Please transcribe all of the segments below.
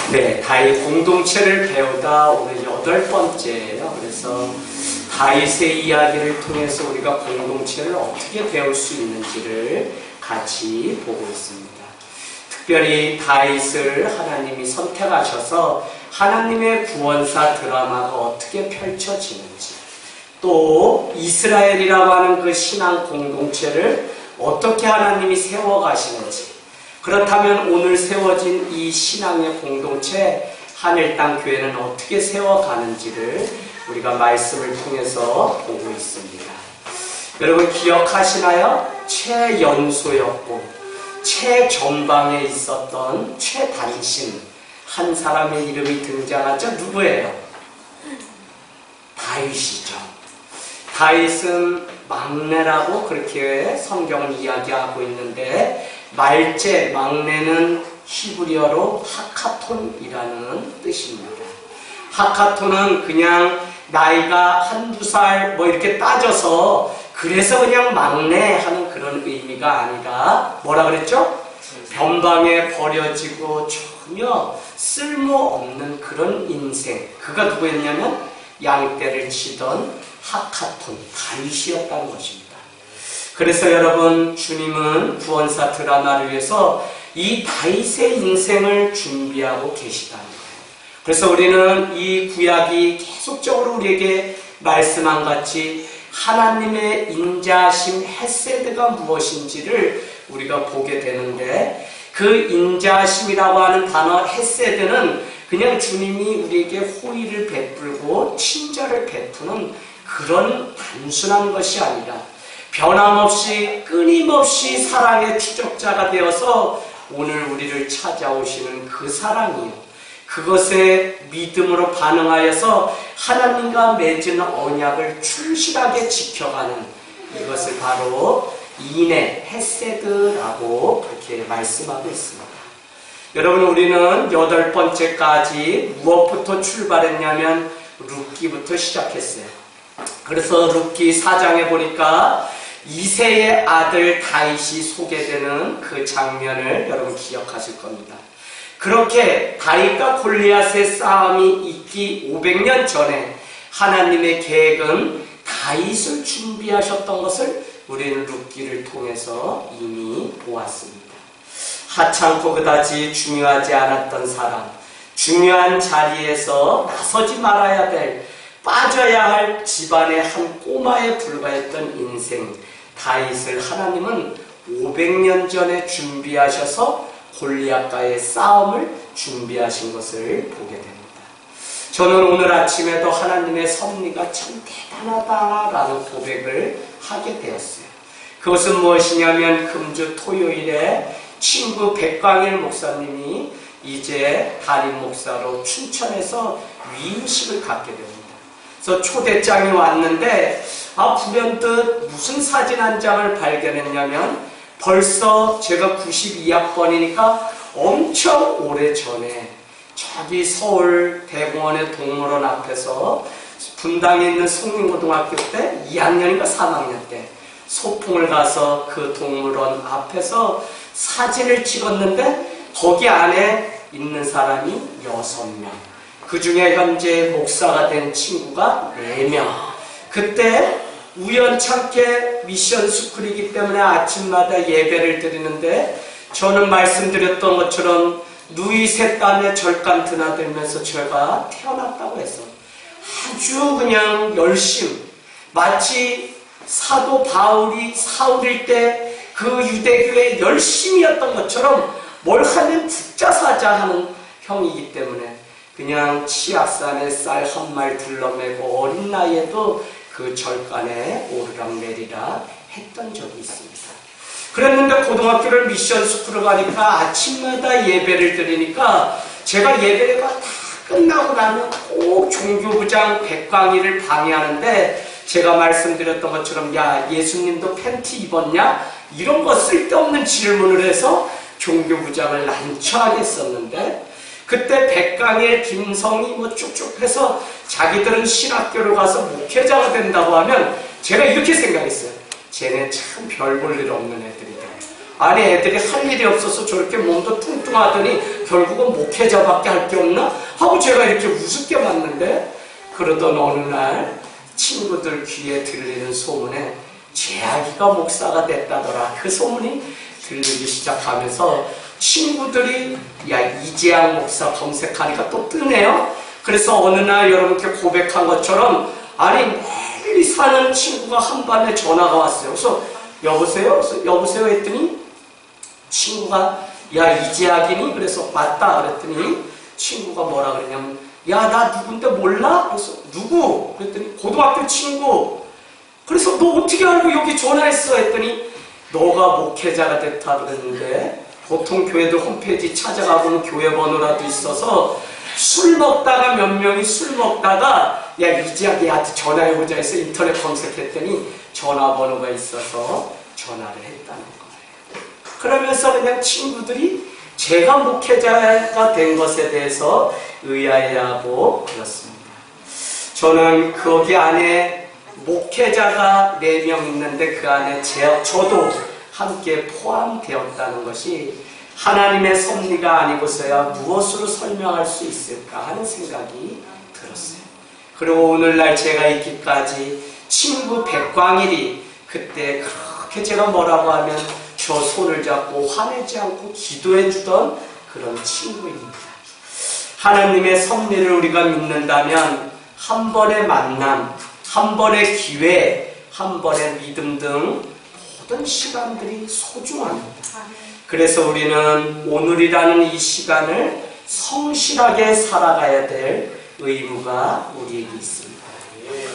네, 다윗 공동체를 배우다 오늘 8번째예요. 그래서 다윗의 이야기를 통해서 우리가 공동체를 어떻게 배울 수 있는지를 같이 보고 있습니다. 특별히 다윗을 하나님이 선택하셔서 하나님의 구원사 드라마가 어떻게 펼쳐지는지, 또 이스라엘이라고 하는 그 신앙 공동체를 어떻게 하나님이 세워가시는지, 그렇다면 오늘 세워진 이 신앙의 공동체 하늘 땅 교회는 어떻게 세워가는지를 우리가 말씀을 통해서 보고 있습니다. 여러분 기억하시나요? 최연소였고 최전방에 있었던 최단신 한 사람의 이름이 등장하죠. 누구예요? 다윗이죠. 다윗은 막내라고 그렇게 성경은 이야기하고 있는데, 말제, 막내는 히브리어로 하카톤이라는 뜻입니다. 하카톤은 그냥 나이가 한두 살 이렇게 따져서 그래서 그냥 막내 하는 그런 의미가 아니라 뭐라 그랬죠? 변방에 버려지고 전혀 쓸모없는 그런 인생. 그가 누구였냐면 양떼를 치던 하카톤, 다윗이었다는 것입니다. 그래서 여러분, 주님은 구원사 드라마를 위해서 이 다윗의 인생을 준비하고 계시다는 거예요. 그래서 우리는 이 구약이 계속적으로 우리에게 말씀한 같이 하나님의 인자심 헤세드가 무엇인지를 우리가 보게 되는데, 그 인자심이라고 하는 단어 헤세드는 그냥 주님이 우리에게 호의를 베풀고 친절을 베푸는 그런 단순한 것이 아니라 변함없이 끊임없이 사랑의 추적자가 되어서 오늘 우리를 찾아오시는 그 사랑이요, 그것에 믿음으로 반응하여서 하나님과 맺은 언약을 충실하게 지켜가는 이것을 바로 인애, 헤세드라고 그렇게 말씀하고 있습니다. 여러분, 우리는 8번째까지 무엇부터 출발했냐면 룻기부터 시작했어요. 그래서 룻기 4장에 보니까 이새의 아들 다윗이 소개되는 그 장면을 여러분 기억하실 겁니다. 그렇게 다윗과 골리앗의 싸움이 있기 500년 전에 하나님의 계획은 다윗을 준비하셨던 것을 우리는 룻기를 통해서 이미 보았습니다. 하찮고 그다지 중요하지 않았던 사람, 중요한 자리에서 나서지 말아야 될, 빠져야 할 집안의 한 꼬마에 불과했던 인생 다윗을 하나님은 500년 전에 준비하셔서 골리앗과의 싸움을 준비하신 것을 보게 됩니다. 저는 오늘 아침에도 하나님의 섭리가 참 대단하다라는 고백을 하게 되었어요. 그것은 무엇이냐면 금주 토요일에 친구 백광일 목사님이 이제 담임 목사로 춘천에서 위임식을 갖게 됩니다. 그래서 초대장이 왔는데 불현듯 무슨 사진 한 장을 발견했냐면, 벌써 제가 92학번이니까 엄청 오래전에 저기 서울 대공원의 동물원 앞에서 분당에 있는 성림고등학교 때 2학년인가 3학년 때 소풍을 가서 그 동물원 앞에서 사진을 찍었는데, 거기 안에 있는 사람이 6명, 그 중에 현재 목사가 된 친구가 4명. 그때 우연찮게 미션 스쿨이기 때문에 아침마다 예배를 드리는데, 저는 말씀드렸던 것처럼 누이셋 땀에 절간 드나들면서 제가 태어났다고 해서 아주 그냥 열심, 마치 사도 바울이 사울일 때 그 유대교에 열심이었던 것처럼 뭘 하면 붙자사자 하는 형이기 때문에 그냥 치악산에 쌀 한 말 둘러매고 어린 나이에도 그 절간에 오르락내리락 했던 적이 있습니다. 그랬는데 고등학교를 미션 스쿨을 가니까 아침마다 예배를 드리니까 제가 예배가 다 끝나고 나면 꼭 종교부장 백광일을 방해하는데, 제가 말씀드렸던 것처럼 야, 예수님도 팬티 입었냐? 이런 거 쓸데없는 질문을 해서 종교부장을 난처하게 했었는데, 그때 백광일, 김성희 쭉쭉 해서 자기들은 신학교를 가서 목회자가 된다고 하면 제가 이렇게 생각했어요. 쟤네 참 별 볼 일 없는 애들이다. 아니 애들이 할 일이 없어서 저렇게 몸도 뚱뚱하더니 결국은 목회자밖에 할 게 없나? 하고 제가 이렇게 우습게 봤는데, 그러던 어느 날 친구들 귀에 들리는 소문에 재학이가 목사가 됐다더라. 그 소문이 들리기 시작하면서 친구들이 야 이재학 목사 검색하니까 또 뜨네요. 그래서 어느 날 여러분께 고백한 것처럼 아니 멀리 사는 친구가 한밤에 전화가 왔어요. 그래서 여보세요? 여보세요 했더니 친구가 야 이재학이니? 그래서 맞다 그랬더니 친구가 뭐라 그랬냐면 야 나 누군데 몰라? 그래서 누구? 그랬더니 고등학교 친구. 그래서 너 어떻게 알고 여기 전화했어? 했더니 너가 목회자가 됐다 그랬는데 보통 교회들 홈페이지 찾아가보면 교회 번호라도 있어서 술 먹다가 몇 명이 술 먹다가 야 이재학이한테 전화해보자 해서 인터넷 검색했더니 전화번호가 있어서 전화를 했다는 거예요. 그러면서 그냥 친구들이 제가 목회자가 된 것에 대해서 의아해하고 그렇습니다. 저는 거기 안에 목회자가 4명 있는데 그 안에 저도 함께 포함되었다는 것이 하나님의 섭리가 아니고서야 무엇으로 설명할 수 있을까 하는 생각이 들었어요. 그리고 오늘날 제가 있기까지 친구 백광일이 그때 그렇게 제가 뭐라고 하면 저 손을 잡고 화내지 않고 기도해 주던 그런 친구입니다. 하나님의 섭리를 우리가 믿는다면 한 번의 만남, 한 번의 기회, 한 번의 믿음 등 모든 시간들이 소중합니다. 그래서 우리는 오늘이라는 이 시간을 성실하게 살아가야 될 의무가 우리에게 있습니다.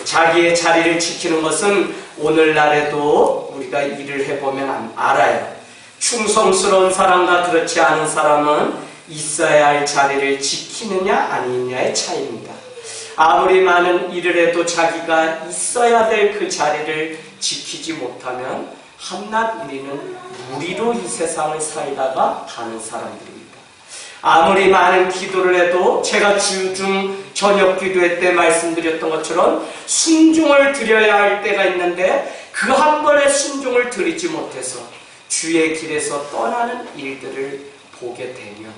자기의 자리를 지키는 것은 오늘날에도 우리가 일을 해보면 알아요. 충성스러운 사람과 그렇지 않은 사람은 있어야 할 자리를 지키느냐 아니느냐의 차이입니다. 아무리 많은 일을 해도 자기가 있어야 될 그 자리를 지키지 못하면 한낱 우리는 무리로 이 세상을 살다가 가는 사람들입니다. 아무리 많은 기도를 해도 제가 주중 저녁 기도회 때 말씀드렸던 것처럼 순종을 드려야 할 때가 있는데 그 한 번의 순종을 드리지 못해서 주의 길에서 떠나는 일들을 보게 되면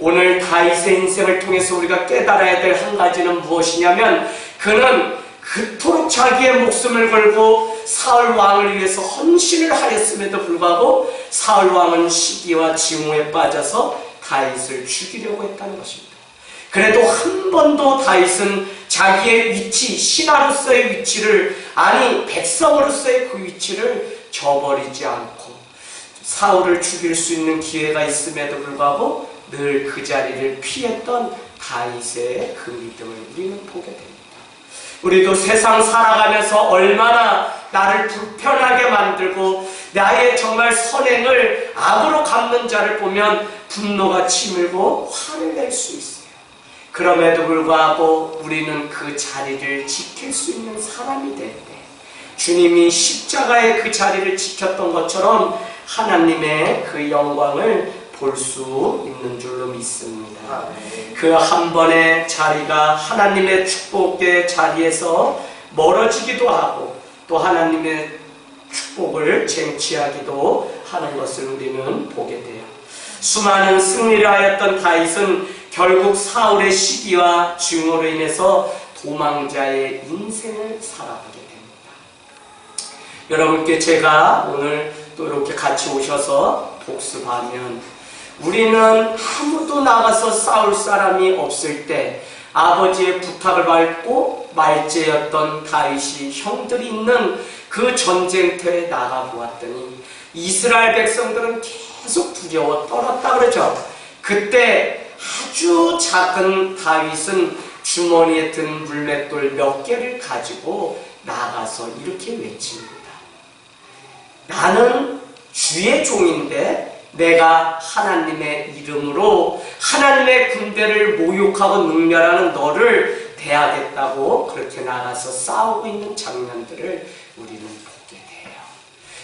오늘 다윗의 인생을 통해서 우리가 깨달아야 될 한 가지는 무엇이냐면 그는 그토록 자기의 목숨을 걸고 사울 왕을 위해서 헌신을 하였음에도 불구하고 사울 왕은 시기와 징후에 빠져서 다윗을 죽이려고 했다는 것입니다. 그래도 한 번도 다윗은 자기의 위치, 신하로서의 위치를 아니 백성으로서의 그 위치를 저버리지 않고 사울을 죽일 수 있는 기회가 있음에도 불구하고 늘 그 자리를 피했던 다윗의 그 믿음을 우리는 보게 됩니다. 우리도 세상 살아가면서 얼마나 나를 불편하게 만들고 나의 정말 선행을 악으로 갚는 자를 보면 분노가 치밀고 화를 낼 수 있어요. 그럼에도 불구하고 우리는 그 자리를 지킬 수 있는 사람이 될 때 주님이 십자가의 그 자리를 지켰던 것처럼 하나님의 그 영광을 볼 수 있는 줄로 믿습니다. 그 한 번의 자리가 하나님의 축복의 자리에서 멀어지기도 하고 또 하나님의 축복을 쟁취하기도 하는 것을 우리는 보게 돼요. 수많은 승리를 하였던 다윗은 결국 사울의 시기와 증오로 인해서 도망자의 인생을 살아가게 됩니다. 여러분께 제가 오늘 또 이렇게 같이 오셔서 복습하면 우리는 아무도 나가서 싸울 사람이 없을 때 아버지의 부탁을 받고 말제였던 다윗이 형들이 있는 그 전쟁터에 나가보았더니 이스라엘 백성들은 계속 두려워 떨었다 그러죠. 그때 아주 작은 다윗은 주머니에 든 물맷돌 몇 개를 가지고 나가서 이렇게 외칩니다. 나는 주의 종인데 내가 하나님의 이름으로 하나님의 군대를 모욕하고 능멸하는 너를 대하겠다고 그렇게 나가서 싸우고 있는 장면들을 우리는 보게 돼요.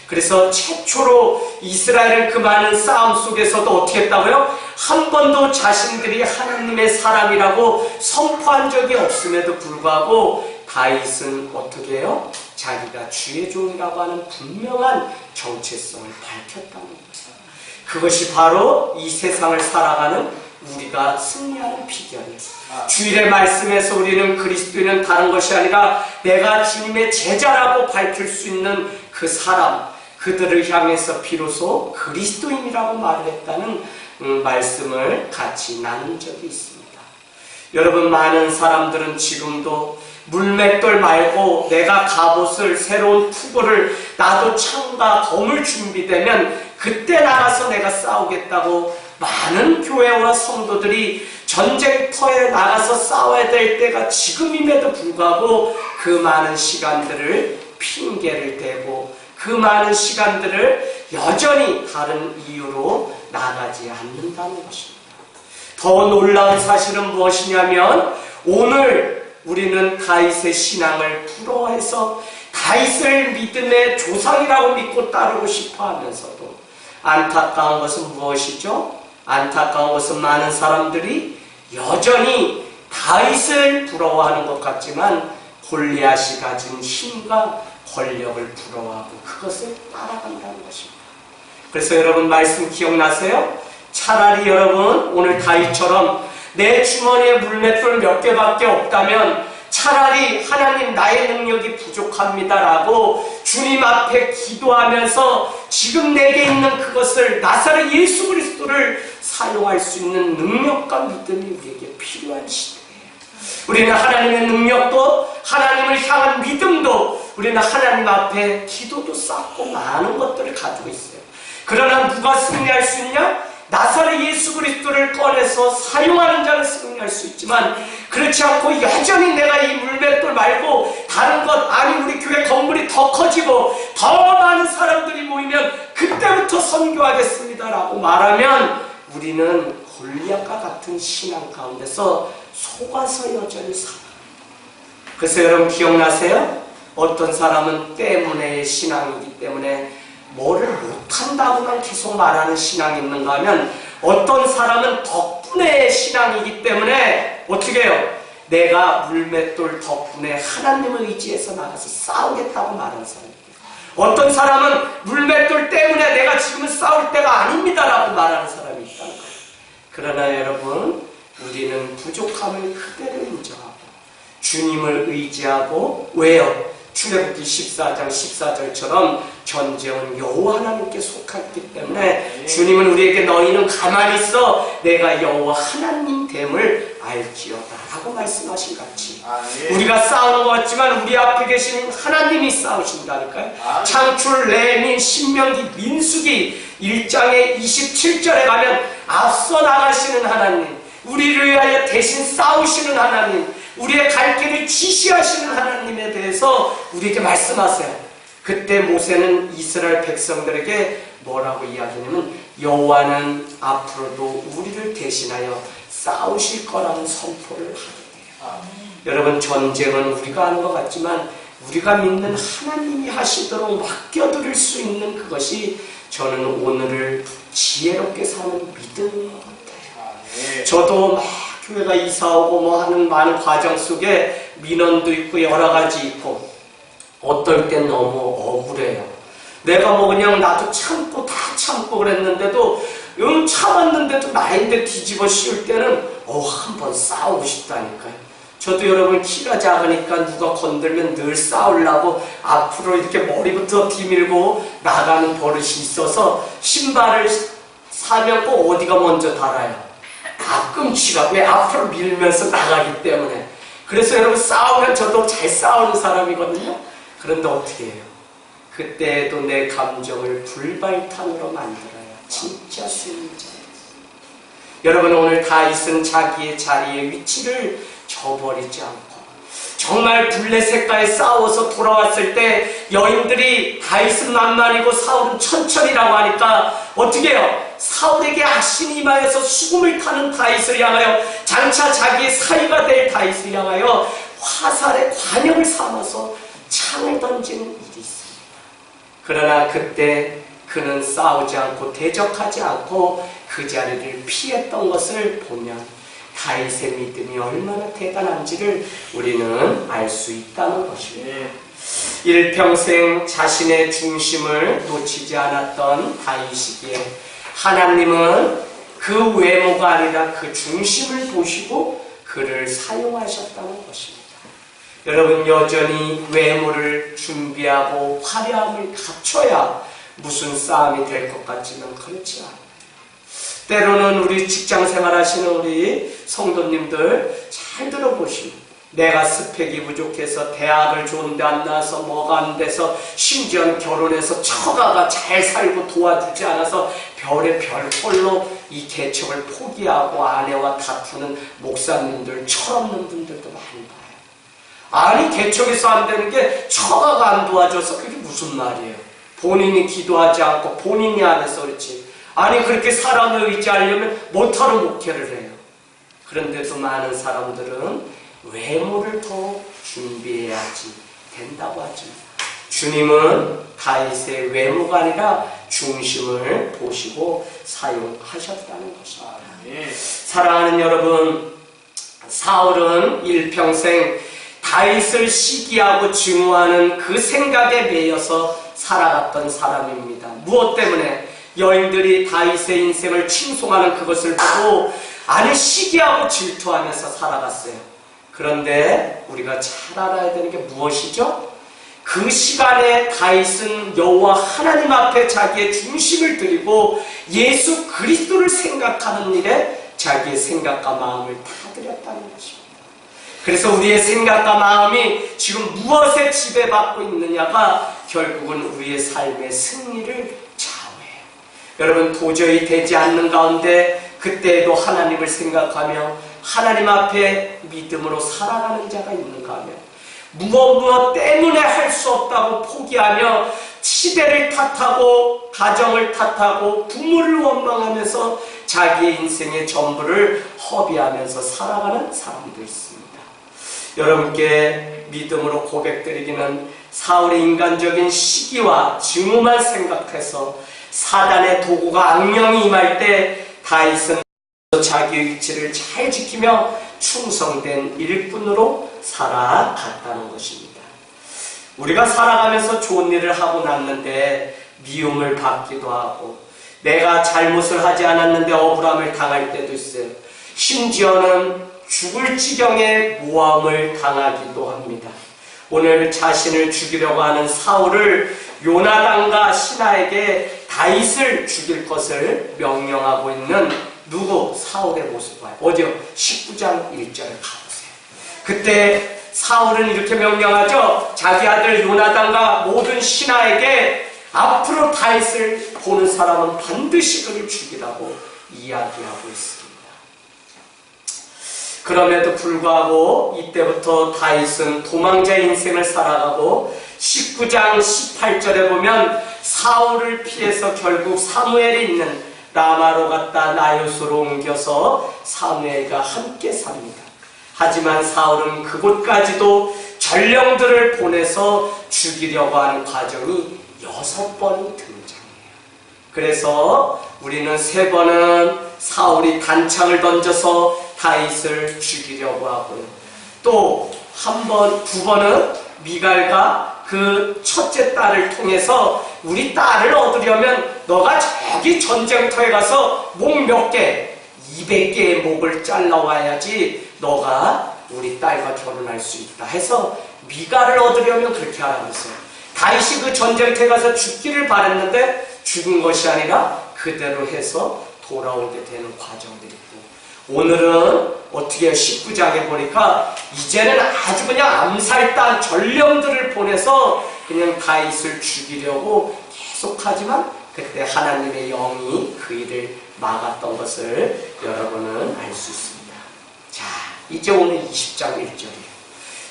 그래서 최초로 이스라엘은 그 많은 싸움 속에서도 어떻게 했다고요? 한 번도 자신들이 하나님의 사람이라고 선포한 적이 없음에도 불구하고 다윗은 어떻게 해요? 자기가 주의 종이라고 하는 분명한 정체성을 밝혔다는 거예요. 그것이 바로 이 세상을 살아가는 우리가 승리하는 비결이에요. 주일의 말씀에서 우리는 그리스도인은 다른 것이 아니라 내가 주님의 제자라고 밝힐 수 있는 그 사람, 그들을 향해서 비로소 그리스도인이라고 말을 했다는 말씀을 같이 나눈 적이 있습니다. 여러분, 많은 사람들은 지금도 물맷돌 말고 내가 갑옷을, 새로운 투구를, 나도 창과 검을 준비되면 그때 나가서 내가 싸우겠다고 많은 교회와 성도들이 전쟁터에 나가서 싸워야 될 때가 지금임에도 불구하고 그 많은 시간들을 핑계를 대고 그 많은 시간들을 여전히 다른 이유로 나가지 않는다는 것입니다. 더 놀라운 사실은 무엇이냐면 오늘 우리는 다윗의 신앙을 부러워해서 다윗을 믿음의 조상이라고 믿고 따르고 싶어 하면서도 안타까운 것은 무엇이죠? 안타까운 것은 많은 사람들이 여전히 다윗을 부러워하는 것 같지만 골리앗이 가진 힘과 권력을 부러워하고 그것을 따라간다는 것입니다. 그래서 여러분 말씀 기억나세요? 차라리 여러분 오늘 다윗처럼 내 주머니에 물맷돌 몇 개밖에 없다면 차라리 하나님 나의 능력이 부족합니다라고 주님 앞에 기도하면서 지금 내게 있는 그것을 나사렛 예수 그리스도를 사용할 수 있는 능력과 믿음이 우리에게 필요한 시대예요. 우리는 하나님의 능력도 하나님을 향한 믿음도 우리는 하나님 앞에 기도도 쌓고 많은 것들을 가지고 있어요. 그러나 누가 승리할 수 있냐? 나사렛 예수 그리스도를 꺼내서 사용하는 자는 승리할 수 있지만 그렇지 않고 여전히 내가 이 물맷돌 말고 다른 것, 아니 우리 교회 건물이 더 커지고 더 많은 사람들이 모이면 그때부터 선교하겠습니다라고 말하면 우리는 골리앗과 같은 신앙 가운데서 속아서 여전히 살아요. 그래서 여러분 기억나세요? 어떤 사람은 때문에 신앙이기 때문에 뭐를 못한다고만 계속 말하는 신앙이 있는가 하면 어떤 사람은 덕분에 신앙이기 때문에 어떻게 해요? 내가 물맷돌 덕분에 하나님을 의지해서 나가서 싸우겠다고 말하는 사람이에요. 어떤 사람은 물맷돌 때문에 내가 지금은 싸울 때가 아닙니다라고 말하는 사람이 있다는 거예요. 그러나 여러분 우리는 부족함을 그대로 인정하고 주님을 의지하고 왜요? 출애굽기 14장 14절처럼 전쟁은 여호와 하나님께 속했기 때문에 주님은 우리에게 너희는 가만히 있어 내가 여호와 하나님 됨을 알지어다 라고 말씀하신 같이 우리가 싸우는 것 같지만 우리 앞에 계신 하나님이 싸우신다니까요. 창출, 레민, 신명기, 민수기 1장의 27절에 가면 앞서 나가시는 하나님, 우리를 위하여 대신 싸우시는 하나님, 우리의 갈 길을 지시하시는 하나님에 대해서 우리에게 말씀하세요. 그때 모세는 이스라엘 백성들에게 뭐라고 이야기하냐면 여호와는 앞으로도 우리를 대신하여 싸우실 거라는 선포를 하게 돼요. 여러분 전쟁은 우리가 하는 것 같지만 우리가 믿는 하나님이 하시도록 맡겨드릴 수 있는 그것이 저는 오늘을 지혜롭게 사는 믿음인 것 같아요. 저도 막 교회가 이사오고 뭐 하는 많은 과정 속에 민원도 있고 여러 가지 있고 어떨 땐 너무 억울해요. 내가 뭐 그냥 나도 참고 다 참고 그랬는데도 참았는데도 나인데 뒤집어 씌울 때는 한번 싸우고 싶다니까요. 저도 여러분 키가 작으니까 누가 건들면 늘 싸우려고 앞으로 이렇게 머리부터 뒤밀고 나가는 버릇이 있어서 신발을 사면 꼭 어디가 먼저 달아요. 앞꿈치가 왜 앞으로 밀면서 나가기 때문에. 그래서 여러분 싸우면 저도 잘 싸우는 사람이거든요. 그런데 어떻게 해요? 그때도 내 감정을 불발탄으로 만들어요. 진짜 수행자예요. 여러분 오늘 다윗은 자기의 자리의 위치를 저버리지 않고 정말 블레셋과에 싸워서 돌아왔을 때 여인들이 다윗은 만만이고 사울은 천천히라고 하니까 어떻게 해요? 사울에게 악신이 임하여서 수금을 타는 다윗을 향하여 장차 자기의 사위가 될 다윗을 향하여 화살에 관역을 삼아서 창을 던지는 일이 있습니다. 그러나 그때 그는 싸우지 않고 대적하지 않고 그 자리를 피했던 것을 보면 다윗의 믿음이 얼마나 대단한지를 우리는 알 수 있다는 것입니다. 일평생 자신의 중심을 놓치지 않았던 다윗이기에 하나님은 그 외모가 아니라 그 중심을 보시고 그를 사용하셨다는 것입니다. 여러분, 여전히 외모를 준비하고 화려함을 갖춰야 무슨 싸움이 될 것 같지만 그렇지 않아요. 때로는 우리 직장생활 하시는 우리 성도님들 잘 들어보시면, 내가 스펙이 부족해서 대학을 좋은데 안 나와서 뭐가 안 돼서 심지어는 결혼해서 처가가 잘 살고 도와주지 않아서 별의 별꼴로 이 개척을 포기하고 아내와 다투는 목사님들, 철없는 분들도 많이 봐요. 아니, 개척에서 안 되는 게 처가가 안 도와줘서 그게 무슨 말이에요? 본인이 기도하지 않고 본인이 안 해서 그렇지. 아니, 그렇게 사람을 의지하려면 못하러 목회를 해요. 그런데도 많은 사람들은 외모를 더 준비해야지 된다고 하죠. 주님은 다윗의 외모가 아니라 중심을 보시고 사용하셨다는 것입니다. 사랑하는 여러분, 사울은 일평생 다윗을 시기하고 증오하는 그 생각에 매여서 살아갔던 사람입니다. 무엇 때문에? 여인들이 다윗의 인생을 칭송하는 그것을 보고 아니 시기하고 질투하면서 살아갔어요. 그런데 우리가 잘 알아야 되는 게 무엇이죠? 그 시간에 다윗은 여호와 하나님 앞에 자기의 중심을 드리고 예수 그리스도를 생각하는 일에 자기의 생각과 마음을 다 드렸다는 것입니다. 그래서 우리의 생각과 마음이 지금 무엇에 지배받고 있느냐가 결국은 우리의 삶의 승리를 좌우해요. 여러분, 도저히 되지 않는 가운데 그때에도 하나님을 생각하며 하나님 앞에 믿음으로 살아가는 자가 있는가 하면, 무엇 때문에 할 수 없다고 포기하며 시대를 탓하고 가정을 탓하고 부모를 원망하면서 자기의 인생의 전부를 허비하면서 살아가는 사람도 있습니다. 여러분께 믿음으로 고백드리기는 사울의 인간적인 시기와 증오만 생각해서 사단의 도구가 악령이 임할 때 다윗은 자기 위치를 잘 지키며 충성된 일꾼으로 살아갔다는 것입니다. 우리가 살아가면서 좋은 일을 하고 났는데 미움을 받기도 하고, 내가 잘못을 하지 않았는데 억울함을 당할 때도 있어요. 심지어는 죽을 지경의 모함을 당하기도 합니다. 오늘 자신을 죽이려고 하는 사울을 요나단과 시나에게 다윗을 죽일 것을 명령하고 있는 누구? 사울의 모습을 봐요. 어디요? 19장 1절에 가보세요. 그때 사울은 이렇게 명령하죠. 자기 아들 요나단과 모든 신하에게 앞으로 다윗을 보는 사람은 반드시 그를 죽이라고 이야기하고 있습니다. 그럼에도 불구하고 이때부터 다윗은 도망자 인생을 살아가고 19장 18절에 보면 사울을 피해서 결국 사무엘이 있는 라마로 갔다 나요스로 옮겨서 사무엘과 함께 삽니다. 하지만 사울은 그곳까지도 전령들을 보내서 죽이려고 하는 과정이 6번이 등장해요. 그래서 우리는 3번은 사울이 단창을 던져서 다윗을 죽이려고 하고요. 또 2번은 미갈과 그 첫째 딸을 통해서 우리 딸을 얻으려면 너가 저기 전쟁터에 가서 목 몇 개, 200개의 목을 잘라와야지 너가 우리 딸과 결혼할 수 있다 해서 미갈을 얻으려면 그렇게 하라고 했어요. 다윗이 그 전쟁터에 가서 죽기를 바랬는데 죽은 것이 아니라 그대로 해서 돌아오게 되는 과정들이 있고, 오늘은 어떻게 19장에 보니까 이제는 아주 그냥 암살단 전령들을 보내서 그냥 다윗을 죽이려고 계속하지만 그때 하나님의 영이 그 일을 막았던 것을 여러분은 알 수 있습니다. 자, 이제 오늘 20장 1절이에요.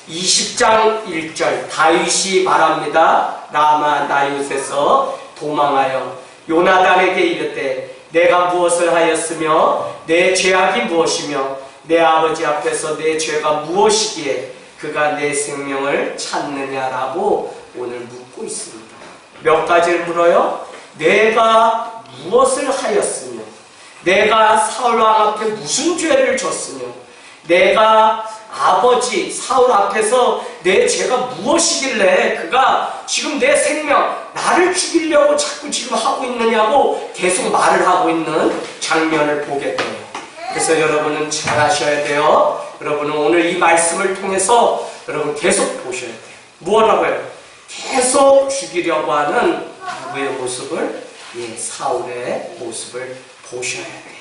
20장 1절 다윗이 말합니다. 라마 나요스에서 도망하여 요나단에게 이르되 내가 무엇을 하였으며 내 죄악이 무엇이며 내 아버지 앞에서 내 죄가 무엇이기에 그가 내 생명을 찾느냐라고 오늘 묻고 있습니다. 몇 가지를 물어요? 내가 무엇을 하였으며, 내가 사울왕 앞에 무슨 죄를 졌으며, 내가 아버지 사울 앞에서 내 죄가 무엇이길래 그가 지금 내 생명, 나를 죽이려고 자꾸 지금 하고 있느냐고 계속 말을 하고 있는 장면을 보게 돼요. 그래서 여러분은 잘 아셔야 돼요. 여러분은 오늘 이 말씀을 통해서 여러분 계속 보셔야 돼요. 뭐라고요? 계속 죽이려고 하는 누구의 모습을? 사울의 모습을 보셔야 돼요.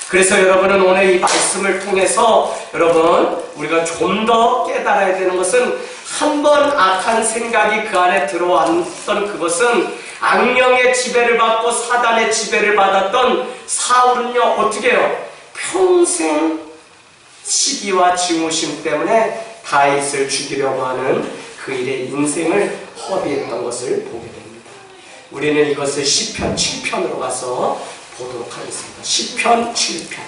그래서 여러분은 오늘 이 말씀을 통해서 여러분 우리가 좀 더 깨달아야 되는 것은 한 번 악한 생각이 그 안에 들어왔던 그것은 악령의 지배를 받고 사단의 지배를 받았던 사울은요 어떻게 해요? 평생 시기와 증오심 때문에 다윗을 죽이려고 하는 그 일의 인생을 허비했던 것을 보게 됩니다. 우리는 이것을 시편 7편으로 가서 보도록 하겠습니다. 시편 7편.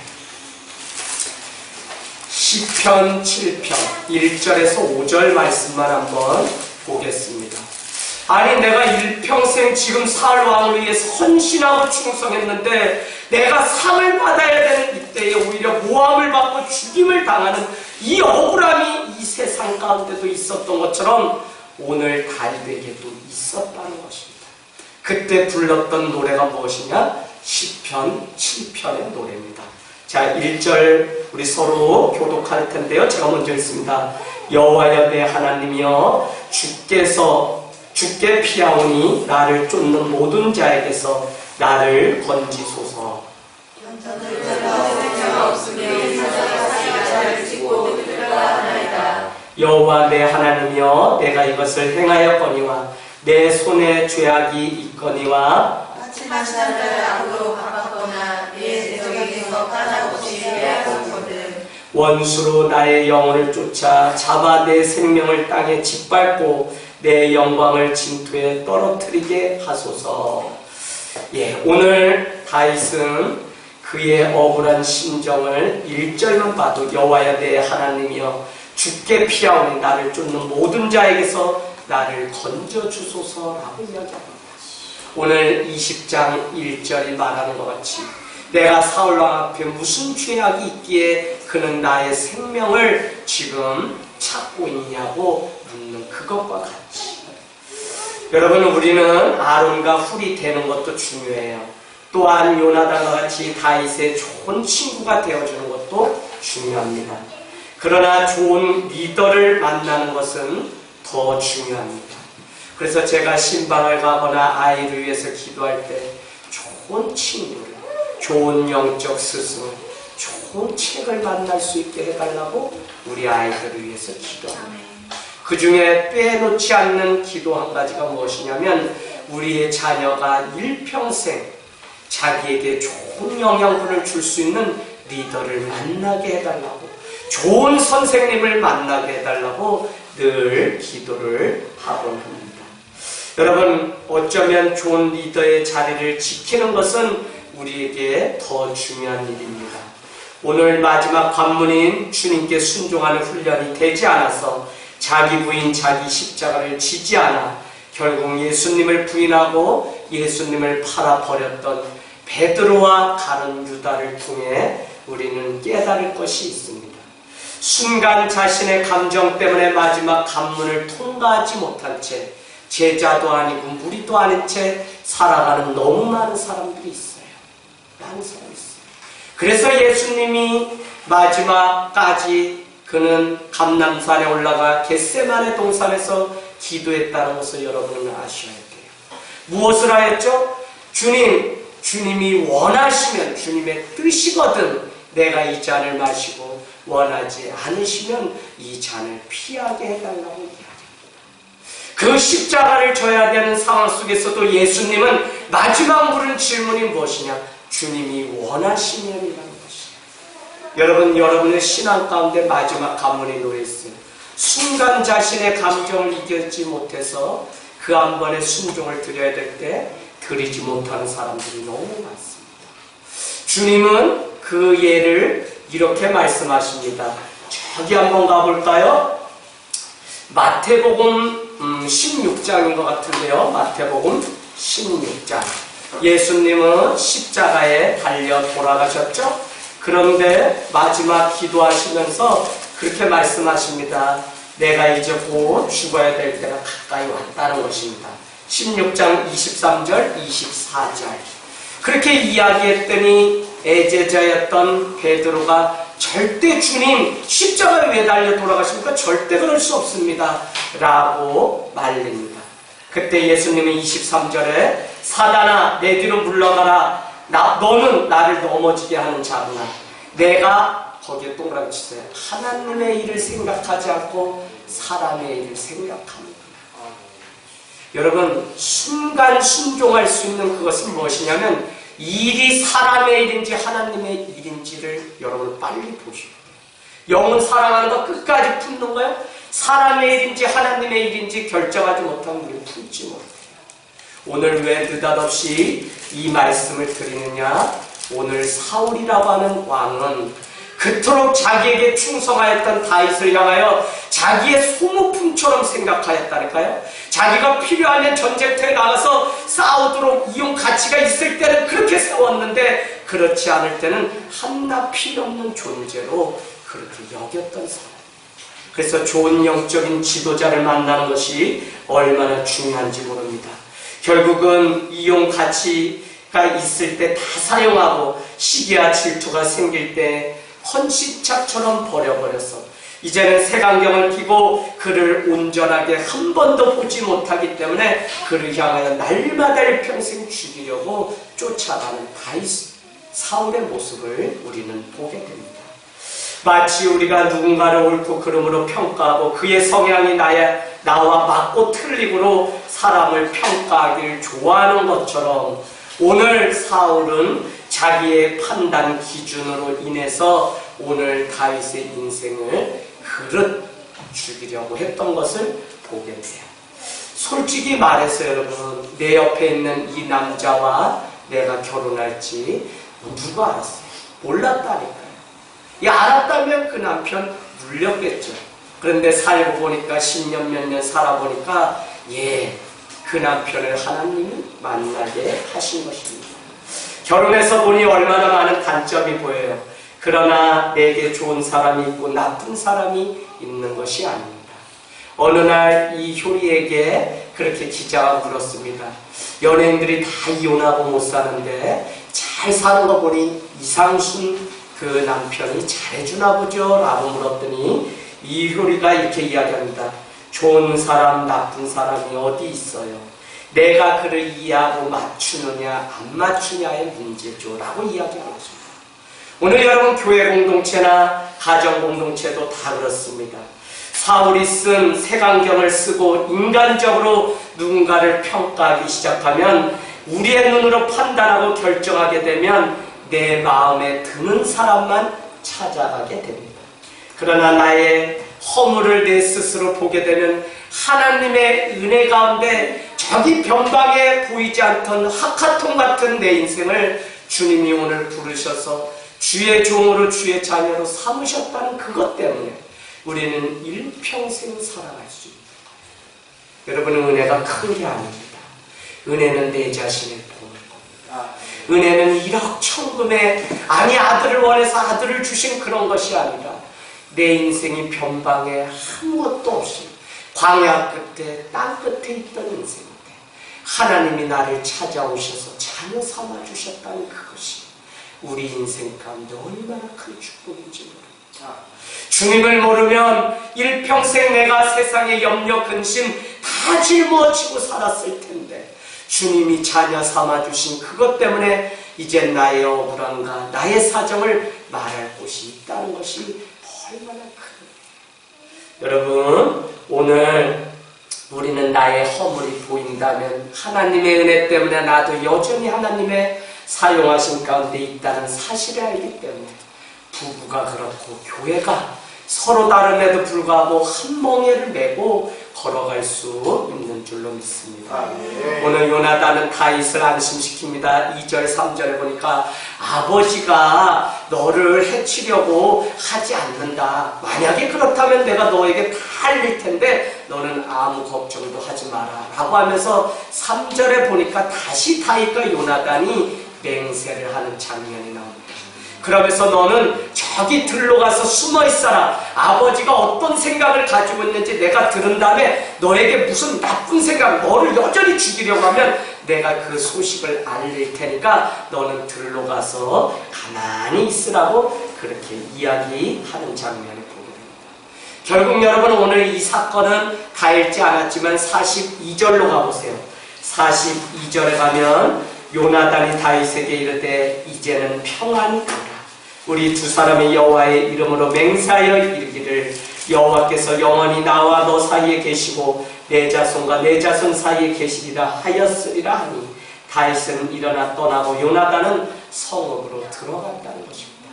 시편 7편 1절에서 5절 말씀만 한번 보겠습니다. 아니 내가 일평생 지금 사울 왕을 위해서 헌신하고 충성했는데 내가 상을 받아야 되는 이때에 오히려 모함을 받고 죽임을 당하는 이 억울함이 이 세상 가운데도 있었던 것처럼 오늘 다윗에게도 있었다는 것입니다. 그때 불렀던 노래가 무엇이냐? 시편 7편의 노래입니다. 자, 1절 우리 서로 교독할 텐데요. 제가 먼저 읽습니다. 여호와여 내 하나님이여 주께 피하오니 나를 쫓는 모든 자에게서 나를 건지소서. 여호와 내 하나님이여 내가 이것을 행하였거니와 내 손에 죄악이 있거니와 하지만 나를 악으로 갚았거나 내 대적에게서 까닭없이 빼앗았거든. 원수로 나의 영혼을 쫓아 잡아 내 생명을 땅에 짓밟고 내 영광을 진토에 떨어뜨리게 하소서. 오늘 다윗은 그의 억울한 심정을 1절만 봐도 여호와여 내 하나님이여 주께 피하오니 나를 쫓는 모든 자에게서 나를 건져주소서라고 이야기합니다. 오늘 20장 1절이 말하는 것 같이 내가 사울왕 앞에 무슨 죄악이 있기에 그는 나의 생명을 지금 찾고 있냐고 묻는 그것과 같이 여러분 우리는 아론과 훌이 되는 것도 중요해요. 또한 요나단과 같이 다윗의 좋은 친구가 되어주는 것도 중요합니다. 그러나 좋은 리더를 만나는 것은 더 중요합니다. 그래서 제가 신방을 가거나 아이를 위해서 기도할 때 좋은 친구를, 좋은 영적 스승을, 좋은 책을 만날 수 있게 해달라고 우리 아이들을 위해서 기도합니다. 그 중에 빼놓지 않는 기도 한 가지가 무엇이냐면 우리의 자녀가 일평생 자기에게 좋은 영향분을 줄 수 있는 리더를 만나게 해달라고, 좋은 선생님을 만나게 해달라고 늘 기도를 하곤 합니다. 여러분 어쩌면 좋은 리더의 자리를 지키는 것은 우리에게 더 중요한 일입니다. 오늘 마지막 관문인 주님께 순종하는 훈련이 되지 않아서 자기 부인 자기 십자가를 지지 않아 결국 예수님을 부인하고 예수님을 팔아버렸던 베드로와 다른 유다를 통해 우리는 깨달을 것이 있습니다. 순간 자신의 감정 때문에 마지막 관문을 통과하지 못한 채 제자도 아니고 무리도 아닌 채 살아가는 너무 많은 사람들이 있어요. 많은 사람이 있어요. 그래서 예수님이 마지막까지 그는 감람산에 올라가 겟세마네 동산에서 기도했다는 것을 여러분은 아셔야 돼요. 무엇을 하였죠? 주님이 원하시면 주님의 뜻이거든 내가 이 잔을 마시고 원하지 않으시면 이 잔을 피하게 해달라고 이야기합니다. 그 십자가를 져야 되는 상황 속에서도 예수님은 마지막 물은 질문이 무엇이냐? 주님이 원하시면이라는 것이에요. 여러분, 여러분의 신앙 가운데 마지막 관문이 놓여있어요. 순간 자신의 감정을 이겨지 못해서 그 한 번의 순종을 드려야 될 때 드리지 못하는 사람들이 너무 많습니다. 주님은 그 예를 이렇게 말씀하십니다. 저기 한번 가볼까요? 마태복음 16장인 것 같은데요. 마태복음 16장. 예수님은 십자가에 달려 돌아가셨죠? 그런데 마지막 기도하시면서 그렇게 말씀하십니다. 내가 이제 곧 죽어야 될 때가 가까이 왔다는 것입니다. 16장 23절, 24절. 그렇게 이야기했더니 애제자였던 베드로가 절대 주님 십자가에 왜 달려 돌아가십니까? 절대 그럴 수 없습니다. 라고 말립니다. 그때 예수님은 23절에 사단아 내 뒤로 물러가라. 너는 나를 넘어지게 하는 자구나. 내가 거기에 동그라미 치세요. 하나님의 일을 생각하지 않고 사람의 일을 생각합니다. 여러분 순간 순종할 수 있는 그것은 무엇이냐면 일이 사람의 일인지 하나님의 일인지를 여러분 빨리 보시고 영은 사랑하는 거 끝까지 품는 거예요. 사람의 일인지 하나님의 일인지 결정하지 못하면 우리는 품지 못해요. 오늘 왜 느닷없이 이 말씀을 드리느냐? 오늘 사울이라고 하는 왕은 그토록 자기에게 충성하였던 다윗을 향하여 자기의 소모품처럼 생각하였다니까요. 자기가 필요하면 전쟁터에 나가서 싸우도록 이용 가치가 있을 때는 그렇게 싸웠는데 그렇지 않을 때는 한낱 필요 없는 존재로 그렇게 여겼던 사람. 그래서 좋은 영적인 지도자를 만나는 것이 얼마나 중요한지 모릅니다. 결국은 이용 가치가 있을 때 다 사용하고 시기와 질투가 생길 때 헌신짝처럼 버려버렸어. 이제는 색안경을 끼고 그를 온전하게 한 번도 보지 못하기 때문에 그를 향하여 날마다 일평생 죽이려고 쫓아가는 다윗 사울의 모습을 우리는 보게 됩니다. 마치 우리가 누군가를 옳고 그름으로 평가하고 그의 성향이 나와 맞고 틀리고로 사람을 평가하기를 좋아하는 것처럼 오늘 사울은 자기의 판단 기준으로 인해서 오늘 다윗의 인생을 그릇 죽이려고 했던 것을 보게 돼요. 솔직히 말해서 여러분 내 옆에 있는 이 남자와 내가 결혼할지 누가 알았어요? 몰랐다니까요. 알았다면 그 남편 물렸겠죠. 그런데 살고 보니까 10년 몇 년 살아보니까 그 남편을 하나님이 만나게 하신 것입니다. 결혼해서 보니 얼마나 많은 단점이 보여요. 그러나 내게 좋은 사람이 있고 나쁜 사람이 있는 것이 아닙니다. 어느 날 이 효리에게 그렇게 기자가 물었습니다. 연예인들이 다 이혼하고 못 사는데 잘 사는 거 보니 이상순 그 남편이 잘해주나 보죠? 라고 물었더니 이 효리가 이렇게 이야기합니다. 좋은 사람 나쁜 사람이 어디 있어요? 내가 그를 이해하고 맞추느냐 안 맞추냐의 문제죠 라고 이야기하고 있습니다. 오늘 여러분 교회 공동체나 가정 공동체도 다 그렇습니다. 사울이 쓴 색안경을 쓰고 인간적으로 누군가를 평가하기 시작하면 우리의 눈으로 판단하고 결정하게 되면 내 마음에 드는 사람만 찾아가게 됩니다. 그러나 나의 허물을 내 스스로 보게 되면 하나님의 은혜 가운데 저기 변방에 보이지 않던 하카통 같은 내 인생을 주님이 오늘 부르셔서 주의 종으로 주의 자녀로 삼으셨다는 그것 때문에 우리는 일평생 살아갈 수 있습니다. 여러분은 은혜가 큰 게 아닙니다. 은혜는 내 자신을 보는 겁니다. 은혜는 1억 천금에 아들을 원해서 아들을 주신 그런 것이 아니라 내 인생이 변방에 아무것도 없이 광야 끝에 땅 끝에 있던 인생인데 하나님이 나를 찾아오셔서 자녀 삼아 주셨다는 그것이 우리 인생 가운데 얼마나 큰 축복인지 모릅니다. 주님을 모르면 일평생 내가 세상의 염려 근심 다 짊어지고 살았을 텐데 주님이 자녀 삼아주신 그것 때문에 이제 나의 억울함과 나의 사정을 말할 곳이 있다는 것이 얼마나 큰 여러분 오늘 우리는 나의 허물이 보인다면 하나님의 은혜 때문에 나도 여전히 하나님의 사용하신 가운데 있다는 사실을 알기 때문에 부부가 그렇고 교회가 서로 다름에도 불구하고 한 멍에를 메고 걸어갈 수 있는 줄로 믿습니다. 오늘 요나단은 다윗을 안심시킵니다. 2절 3절에 보니까 아버지가 너를 해치려고 하지 않는다. 만약에 그렇다면 내가 너에게 다 알릴 텐데 너는 아무 걱정도 하지 마라 라고 하면서 3절에 보니까 다시 다윗과 요나단이 맹세를 하는 장면이 나옵니다. 그러면서 너는 저기 들로 가서 숨어 있어라. 아버지가 어떤 생각을 가지고 있는지 내가 들은 다음에 너에게 무슨 나쁜 생각, 너를 여전히 죽이려고 하면 내가 그 소식을 알릴 테니까 너는 들로 가서 가만히 있으라고 그렇게 이야기하는 장면을 보게 됩니다. 결국 여러분 오늘 이 사건은 다 읽지 않았지만 42절로 가보세요. 42절에 가면 요나단이 다윗에게 이르되 이제는 평안히 가라. 우리 두 사람의 여호와의 이름으로 맹세하여 이르기를 여호와께서 영원히 나와 너 사이에 계시고 내 자손과 내 자손 사이에 계시리라 하였으리라 하니 다윗은 일어나 떠나고 요나단은 성읍으로 들어갔다는 것입니다.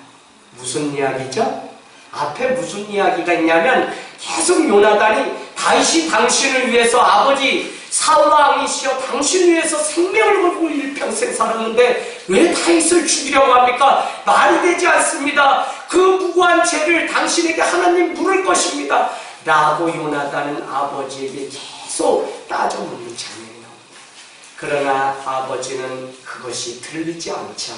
무슨 이야기죠? 앞에 무슨 이야기가 있냐면 계속 요나단이 다윗이 당신을 위해서 아버지 사울 왕이시여 당신 위해서 생명을 걸고 일평생 살았는데 왜 다윗을 죽이려고 합니까? 말이 되지 않습니다. 그 무고한 죄를 당신에게 하나님 물을 것입니다. 라고 요나단은 아버지에게 계속 따져 묻는 장면이 나옵니다. 그러나 아버지는 그것이 들리지 않자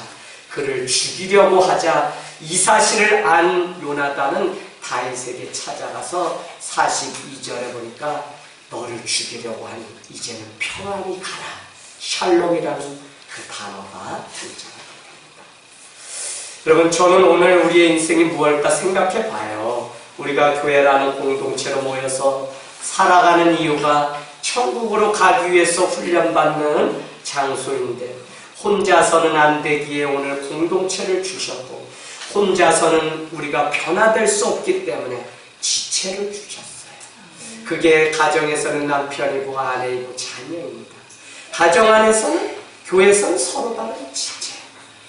그를 죽이려고 하자 이 사실을 안 요나단은 다윗에게 찾아가서 42절에 보니까 너를 죽이려고 하니 이제는 평안히 가라. 샬롬이라는 그 단어가 등장합니다. 여러분 저는 오늘 우리의 인생이 무엇일까 생각해 봐요. 우리가 교회라는 공동체로 모여서 살아가는 이유가 천국으로 가기 위해서 훈련받는 장소인데 혼자서는 안 되기에 오늘 공동체를 주셨고 혼자서는 우리가 변화될 수 없기 때문에 지체를 주셨어요. 그게 가정에서는 남편이고 아내이고 자녀입니다. 가정 안에서는 교회에서는 서로 다른 지체.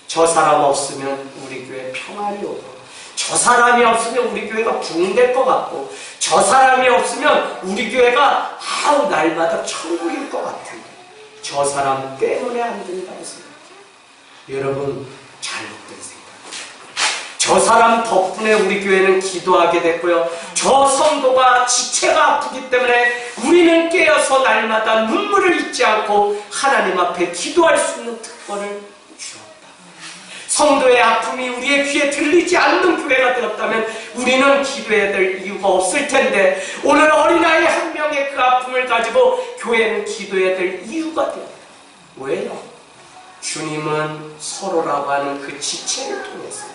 저 사람 없으면 우리 교회 평안이 오고 저 사람이 없으면 우리 교회가 붕될 것 같고 저 사람이 없으면 우리 교회가 아우 날마다 천국일 것 같은데 저 사람 때문에 안 된다고 생각해요. 여러분 잘못된 생각. 저 사람 덕분에 우리 교회는 기도하게 됐고요. 저 성도가 지체가 아프기 때문에 우리는 깨어서 날마다 눈물을 잊지 않고 하나님 앞에 기도할 수 있는 특권을 주었다. 성도의 아픔이 우리의 귀에 들리지 않는 교회가 되었다면 우리는 기도해야 될 이유가 없을 텐데 오늘 어린아이 한 명의 그 아픔을 가지고 교회는 기도해야 될 이유가 되었다. 왜요? 주님은 서로라고 하는 그 지체를 통해서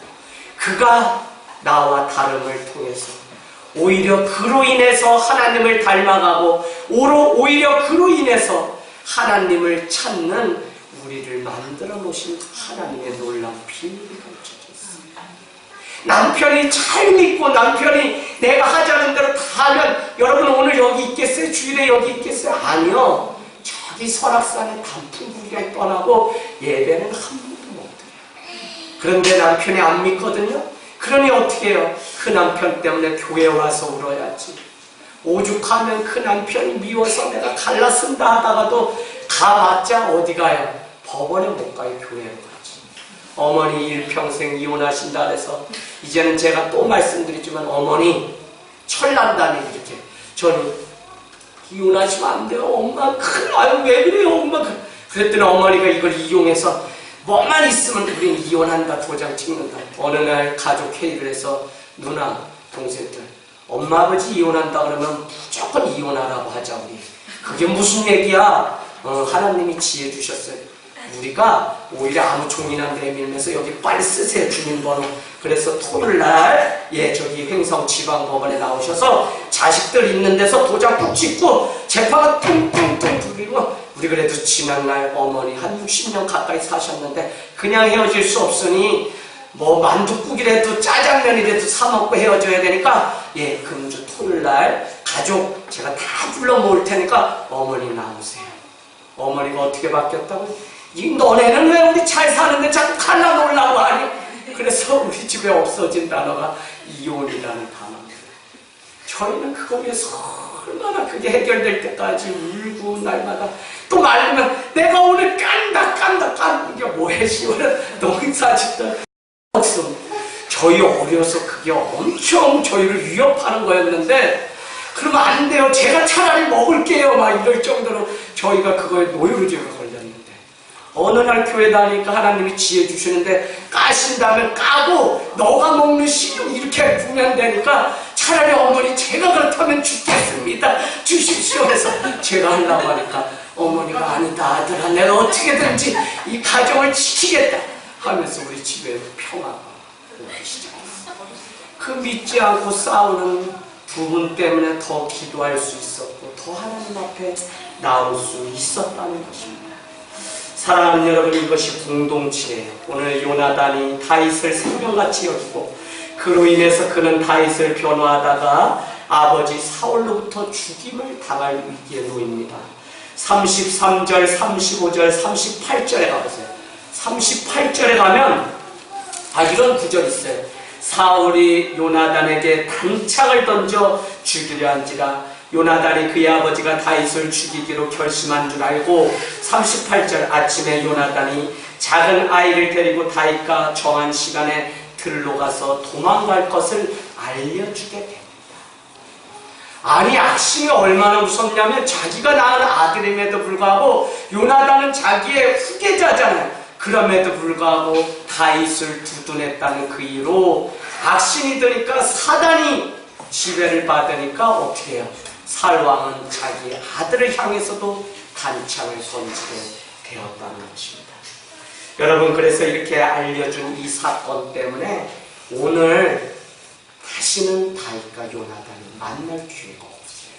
그가 나와 다름을 통해서 오히려 그로 인해서 하나님을 닮아가고 오히려 그로 인해서 하나님을 찾는 우리를 만들어 놓으신 하나님의 놀라운 비밀이 감춰져 있습니다. 남편이 잘 믿고 남편이 내가 하자는 대로 다 하면 여러분 오늘 여기 있겠어요? 주일에 여기 있겠어요? 아니요. 저기 설악산에 단풍구리를 떠나고 예배는 한 번도 못 드려요. 그런데 남편이 안 믿거든요. 그러니 어떻게 해요? 그 남편 때문에 교회 와서 울어야지. 오죽하면 그 남편이 미워서 내가 갈라쓴다 하다가도 가봤자 어디 가요? 법원에 못 가요. 교회로 가지. 어머니 일평생 이혼하신다 그래서 이제는 제가 또 말씀드리지만 어머니 철난다니 이렇게 저는 이혼하시면 안 돼요. 엄마 아유 왜 그래요 엄마. 그랬더니 어머니가 이걸 이용해서 뭐만 있으면 우린 이혼한다 도장 찍는다. 어느 날 가족 회의를 해서 누나 동생들 엄마 아버지 이혼한다 그러면 무조건 이혼하라고 하자 우리. 그게 무슨 얘기야. 하나님이 지혜 주셨어요. 우리가 오히려 아무 종이나 내밀면서 여기 빨리 쓰세요 주민번호. 그래서 토요일날 저기 횡성지방법원에 나오셔서 자식들 있는 데서 도장 푹 찍고 재판을 퉁퉁퉁 두리고 우리 그래도 지난날 어머니 한 60년 가까이 사셨는데 그냥 헤어질 수 없으니 뭐 만둣국이라도 짜장면이라도 사 먹고 헤어져야 되니까 금주 토요일날 가족 제가 다 불러 모을 테니까 어머니 나오세요. 어머니가 어떻게 바뀌었다고? 이 너네는 왜 우리 잘 사는데 자꾸 갈라놓으려고 하니? 그래서 우리 집에 없어진 단어가 이혼이라는 단어입니다. 저희는 그거 위해서 얼마나 그게 해결될 때까지 울고 날마다 또 말리면 내가 오늘 깐다 이게 뭐해 시원한 농사짓다 없음. 저희 어려서 그게 엄청 저희를 위협하는 거였는데 그러면 안 돼요. 제가 차라리 먹을게요. 막 이럴 정도로 저희가 그거에 노유로제가 걸렸는데 어느 날 교회 다니니까 하나님이 지혜 주시는데 까신다면 까고 너가 먹는 식용 이렇게 부으면 되니까 차라리 어머니 제가 그렇다면 죽겠습니다. 주십시오 해서 제가 하려고 하니까 어머니가 아니다 아들아 내가 어떻게든지 이 가정을 지키겠다 하면서 우리 집에 평화가 오기 시작했어요. 그 믿지 않고 싸우는 부분 때문에 더 기도할 수 있었고 더 하나님 앞에 나올 수 있었다는 것입니다. 사랑하는 여러분, 이것이 공동체예요. 오늘 요나단이 다윗을 생명같이 여기고 그로 인해서 그는 다윗을 변호하다가 아버지 사울로부터 죽임을 당할 위기에 놓입니다. 33절, 35절, 38절에 가보세요. 38절에 가면 이런 구절이 있어요. 사울이 요나단에게 단창을 던져 죽이려 한지라 요나단이 그의 아버지가 다윗을 죽이기로 결심한 줄 알고 38절 아침에 요나단이 작은 아이를 데리고 다윗과 정한 시간에 들로 가서 도망갈 것을 알려주게 됩니다. 아니 악심이 얼마나 무섭냐면 자기가 낳은 아들임에도 불구하고 요나단은 자기의 후계자잖아요. 그럼에도 불구하고 다윗을 두둔했다는 그 이유로 악신이 되니까 사단이 지배를 받으니까 어떻게 해요? 사울왕은 자기 아들을 향해서도 단창을 던지게 되었다는 것입니다. 여러분, 그래서 이렇게 알려준 이 사건 때문에 오늘 다시는 다윗과 요나단이 만날 기회가 없어요.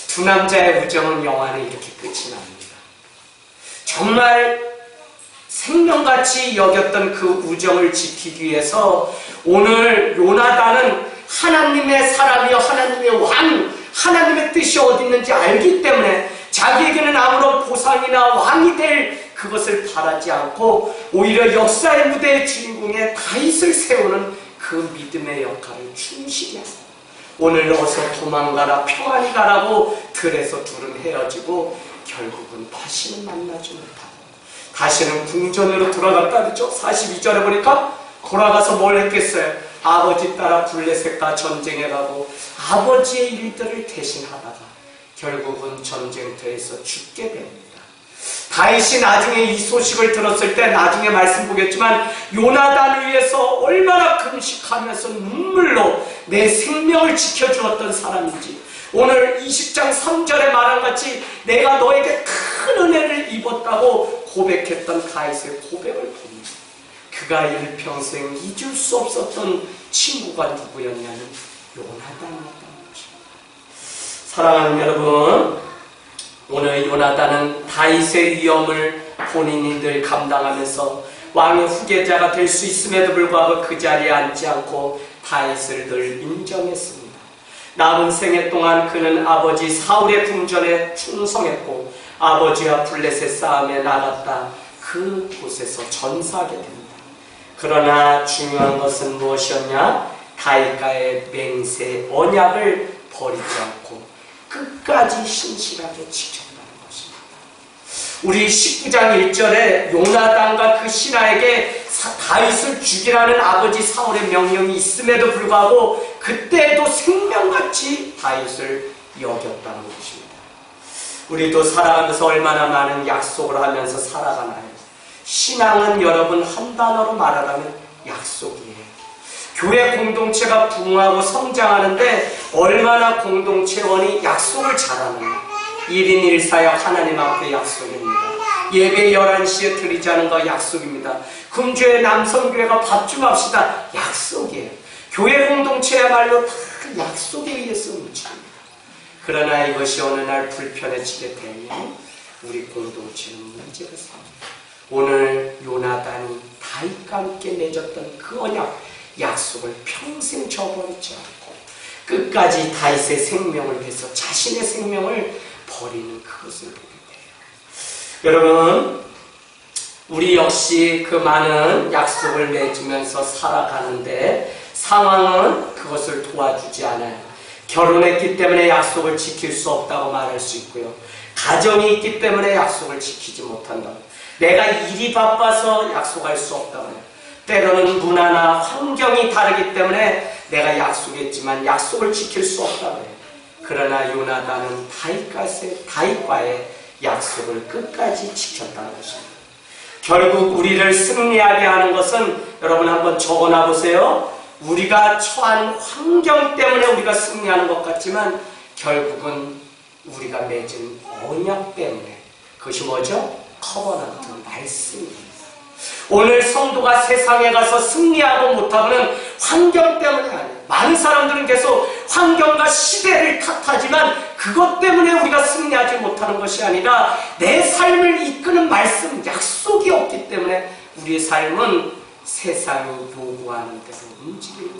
두 남자의 우정은 영화는 이렇게 끝이 납니다. 정말 생명같이 여겼던 그 우정을 지키기 위해서 오늘 요나단은 하나님의 사람이요 하나님의 왕, 하나님의 뜻이 어디 있는지 알기 때문에 자기에게는 아무런 보상이나 왕이 될 그것을 바라지 않고 오히려 역사의 무대의 주인공의 다윗을 세우는 그 믿음의 역할을 충실히 하고 오늘 어서 도망가라 평안히 가라고 들에서 둘은 헤어지고 결국은 다시는 만나지 못하고 다시는 궁전으로 돌아갔다 그랬죠. 42절에 보니까 돌아가서 뭘 했겠어요? 아버지 따라 블레셋과 전쟁에 가고 아버지의 일들을 대신하다가 결국은 전쟁터에서 죽게 됩니다. 다윗이 나중에 이 소식을 들었을 때 나중에 말씀 보겠지만 요나단을 위해서 얼마나 금식하면서 눈물로 내 생명을 지켜주었던 사람인지 오늘 20장 3절에 말한 같이 내가 너에게 큰 은혜를 입었다고 고백했던 다윗의 고백을 봅니다. 그가 일평생 잊을 수 없었던 친구가 누구였냐면 요나단이었던 것입니다. 사랑하는 여러분, 오늘 요나단은 다윗의 위험을 본인이 늘 감당하면서 왕의 후계자가 될 수 있음에도 불구하고 그 자리에 앉지 않고 다윗을 늘 인정했습니다. 남은 생애 동안 그는 아버지 사울의 궁전에 충성했고 아버지와 블레셋 싸움에 나갔다 그곳에서 전사하게 됩니다. 그러나 중요한 것은 무엇이었냐? 다윗과의 맹세 언약을 버리지 않고 끝까지 신실하게 지켰다는 것입니다. 우리 19장 1절에 요나단과 그 신하에게 다윗을 죽이라는 아버지 사울의 명령이 있음에도 불구하고 그때도 생명같이 다윗을 여겼다는 것입니다. 우리도 살아가면서 얼마나 많은 약속을 하면서 살아가나요? 신앙은 여러분 한 단어로 말하자면 약속이에요. 교회 공동체가 부흥하고 성장하는데 얼마나 공동체원이 약속을 잘하느냐. 1인 1사역 하나님 앞에 약속입니다. 예배 11시에 드리자는 거 약속입니다. 금주에 남성교회가 밥 좀 합시다. 약속이에요. 교회 공동체야말로 다 약속에 의해서 움직입니다. 그러나 이것이 어느 날 불편해지게 되면 우리 공동체는 문제가 생깁니다. 오늘 요나단이 다윗과 함께 맺었던 그 언약, 약속을 평생 저버리지 않고 끝까지 다윗의 생명을 위해서 자신의 생명을 버리는 그것을 보게 돼요. 여러분, 우리 역시 그 많은 약속을 맺으면서 살아가는데 상황은 그것을 도와주지 않아요. 결혼했기 때문에 약속을 지킬 수 없다고 말할 수 있고요. 가정이 있기 때문에 약속을 지키지 못한다고. 내가 일이 바빠서 약속할 수 없다고 해요. 때로는 문화나 환경이 다르기 때문에 내가 약속했지만 약속을 지킬 수 없다고 해요. 그러나 요나단은 다윗과의 약속을 끝까지 지켰다는 것입니다. 결국 우리를 승리하게 하는 것은 여러분 한번 적어놔 보세요. 우리가 처한 환경 때문에 우리가 승리하는 것 같지만 결국은 우리가 맺은 언약 때문에. 그것이 뭐죠? 커버넌트, 말씀입니다. 오늘 성도가 세상에 가서 승리하고 못하고는 환경 때문에 아니에요. 많은 사람들은 계속 환경과 시대를 탓하지만 그것 때문에 우리가 승리하지 못하는 것이 아니라 내 삶을 이끄는 말씀, 약속이 없기 때문에 우리의 삶은 세상이 요구하는 대로 움직이는